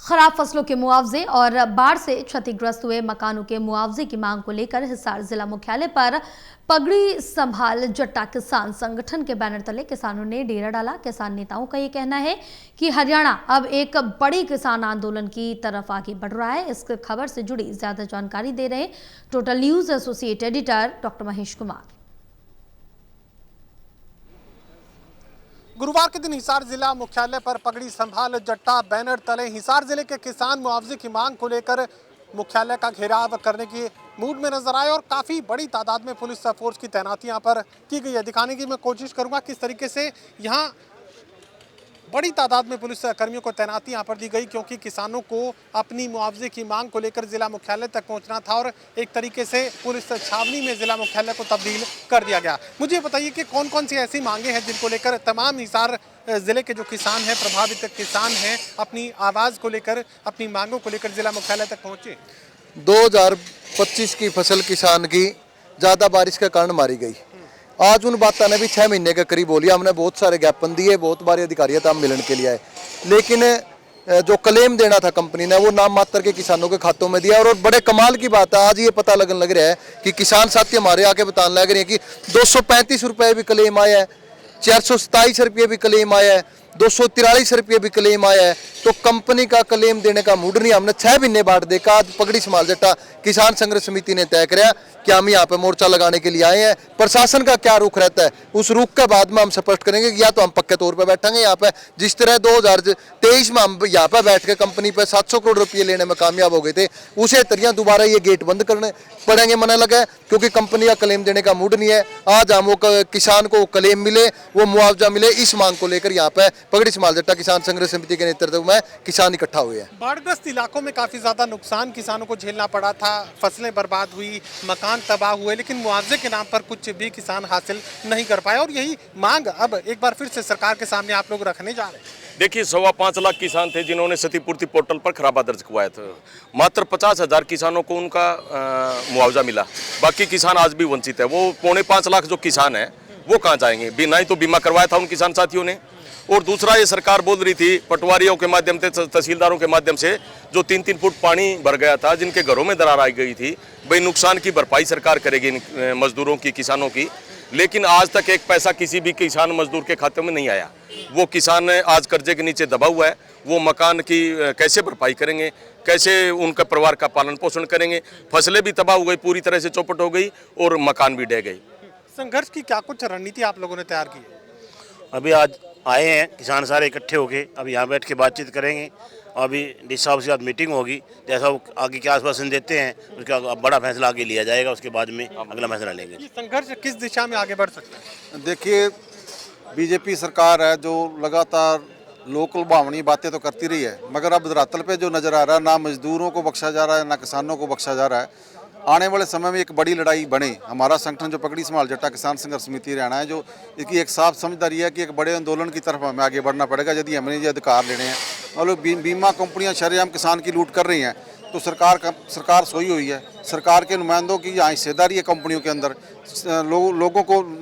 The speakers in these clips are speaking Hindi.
खराब फसलों के मुआवजे और बाढ़ से क्षतिग्रस्त हुए मकानों के मुआवजे की मांग को लेकर हिसार जिला मुख्यालय पर पगड़ी संभाल जट्टा किसान संगठन के बैनर तले किसानों ने डेरा डाला। किसान नेताओं का ये कहना है कि हरियाणा अब एक बड़ी किसान आंदोलन की तरफ आगे बढ़ रहा है। इस खबर से जुड़ी ज्यादा जानकारी दे रहे total news associate editor doctor Mahesh Kumar. गुरुवार के दिन हिसार जिला मुख्यालय पर पगड़ी संभाल जट्टा बैनर तले हिसार जिले के किसान मुआवजे की मांग को लेकर मुख्यालय का घेराव करने की मूड में नजर आए और काफ़ी बड़ी तादाद में पुलिस फोर्स की तैनाती यहाँ पर की गई है। दिखाने की मैं कोशिश करूँगा किस तरीके से यहाँ बड़ी तादाद में पुलिस कर्मियों को तैनाती यहाँ पर दी गई, क्योंकि किसानों को अपनी मुआवजे की मांग को लेकर जिला मुख्यालय तक पहुँचना था और एक तरीके से पुलिस छावनी में जिला मुख्यालय को तब्दील कर दिया गया। मुझे बताइए कि कौन कौन सी ऐसी मांगे हैं जिनको लेकर तमाम हिसार जिले के जो किसान हैं, प्रभावित किसान हैं, अपनी आवाज़ को लेकर, अपनी मांगों को लेकर जिला मुख्यालय तक पहुँचे। 2025 की फसल किसान की ज़्यादा बारिश के कारण मारी गई। आज उन बातों ने भी 6 महीने के करीब बोलिया। हमने बहुत सारे ज्ञापन दिए, बहुत बार अधिकारियों तक मिलने के लिए आए, लेकिन जो क्लेम देना था कंपनी ने वो नाम मात्र के किसानों के खातों में दिया। और बड़े कमाल की बात है, आज ये पता लगने लग रहा है कि किसान साथी हमारे आके बताने लग रहे हैं कि 235 रुपये भी क्लेम आया है, 427 रुपये भी क्लेम आया है, 243 रुपये भी क्लेम आया है। तो कंपनी का क्लेम देने का मूड नहीं। हमने 6 महीने बाद देखा। आज पगड़ी संभाल जट्टा किसान संघर्ष समिति ने तय कराया कि हम यहाँ पे मोर्चा लगाने के लिए आए हैं। प्रशासन का क्या रुख रहता है, उस रुख के बाद में हम स्पष्ट करेंगे कि या तो हम पक्के तौर पे बैठेंगे यहाँ पे, जिस तरह 2023 में हम यहाँ पे बैठ के कंपनी पे 700 करोड़ रुपये लेने में कामयाब हो गए थे, उसे तरिया दोबारा ये गेट बंद करने पड़ेंगे मना लगा है, क्योंकि कंपनी का क्लेम देने का मूड नहीं है। आज हम वो किसान को क्लेम मिले, वो मुआवजा मिले, इस मांग को लेकर यहाँ पे पगड़ी संभाल जट्टा किसान संघर्ष समिति के नेतृत्व में किसान इकट्ठा हुए हैं। बाढ़ग्रस्त इलाकों में काफी ज्यादा नुकसान किसानों को झेलना पड़ा था, फसलें बर्बाद हुई, मकान तबाह हुए, लेकिन मुआवजे के नाम पर कुछ भी किसान हासिल नहीं कर पाए। और यही मांग अब एक बार फिर से सरकार के सामने आप लोग रखने जा रहे हैं। देखिए, 5.25 लाख किसान थे जिन्होंने क्षतिपूर्ति पोर्टल पर खराबा दर्ज करवाया था। मात्र 50,000 किसानों को उनका मुआवजा मिला, बाकी किसान आज भी वंचित है। वो 4.25 लाख जो किसान है वो कहाँ जाएंगे? ना ही तो बीमा करवाया था उन किसान साथियों ने, और दूसरा ये सरकार बोल रही थी पटवारियों के माध्यम से, तहसीलदारों के माध्यम से जो 3-3 फुट पानी भर गया था, जिनके घरों में दरार आई गई थी, भाई नुकसान की भरपाई सरकार करेगी मजदूरों की, किसानों की। लेकिन आज तक एक पैसा किसी भी किसान मजदूर के खाते में नहीं आया। वो किसान आज कर्जे के नीचे दबा हुआ है। वो मकान की कैसे भरपाई करेंगे, कैसे उनका परिवार का पालन पोषण करेंगे? फसलें भी तबाह हो गई, पूरी तरह से चौपट हो गई, और मकान भी ढह गई। संघर्ष की क्या कुछ रणनीति आप लोगों ने तैयार की है? अभी आज आए हैं किसान सारे इकट्ठे होके, अब यहाँ बैठ के बातचीत करेंगे। अभी डी साहब से मीटिंग होगी, जैसा वो आगे क्या आश्वासन देते हैं उसका बड़ा फैसला आगे लिया जाएगा, उसके बाद में अगला फैसला लेंगे। ये संघर्ष किस दिशा में आगे बढ़ सकता है? देखिए, बीजेपी सरकार है जो लगातार लोकल भावनी बातें तो करती रही है, मगर अब धरातल पे जो नज़र आ रहा है, ना मजदूरों को बख्शा जा रहा है, ना किसानों को बख्शा जा रहा है। आने वाले समय में एक बड़ी लड़ाई बने। हमारा संगठन जो पगड़ी संभाल जट्टा किसान संघर्ष समिति हरियाणा है, जो इसकी एक साफ समझदारी है कि एक बड़े आंदोलन की तरफ हमें आगे बढ़ना पड़ेगा यदि हमने ये अधिकार लेने हैं। और बीमा कंपनियां शरेआम किसान की लूट कर रही हैं, तो सरकार सोई हुई है। सरकार के नुमाइंदों की यहाँ हिस्सेदारी है कंपनियों के अंदर।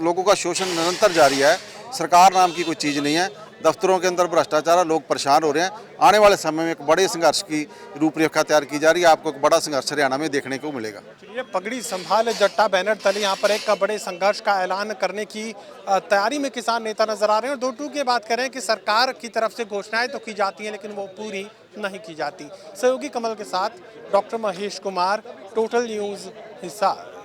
लोगों का शोषण निरंतर जारी है। सरकार नाम की कोई चीज़ नहीं है। दफ्तरों के अंदर भ्रष्टाचार, लोग परेशान हो रहे हैं। आने वाले समय में एक बड़े संघर्ष की रूपरेखा तैयार की जा रही है। आपको एक बड़ा संघर्ष हरियाणा में देखने को मिलेगा। ये पगड़ी संभाल जट्टा बैनर तले यहाँ पर एक बड़े संघर्ष का ऐलान करने की तैयारी में किसान नेता नजर आ रहे हैं। और 2 की बात करें कि सरकार की तरफ से घोषणाएं तो की जाती हैं, लेकिन वो पूरी नहीं की जाती। सहयोगी कमल के साथ doctor Mahesh Kumar, total news Hisar.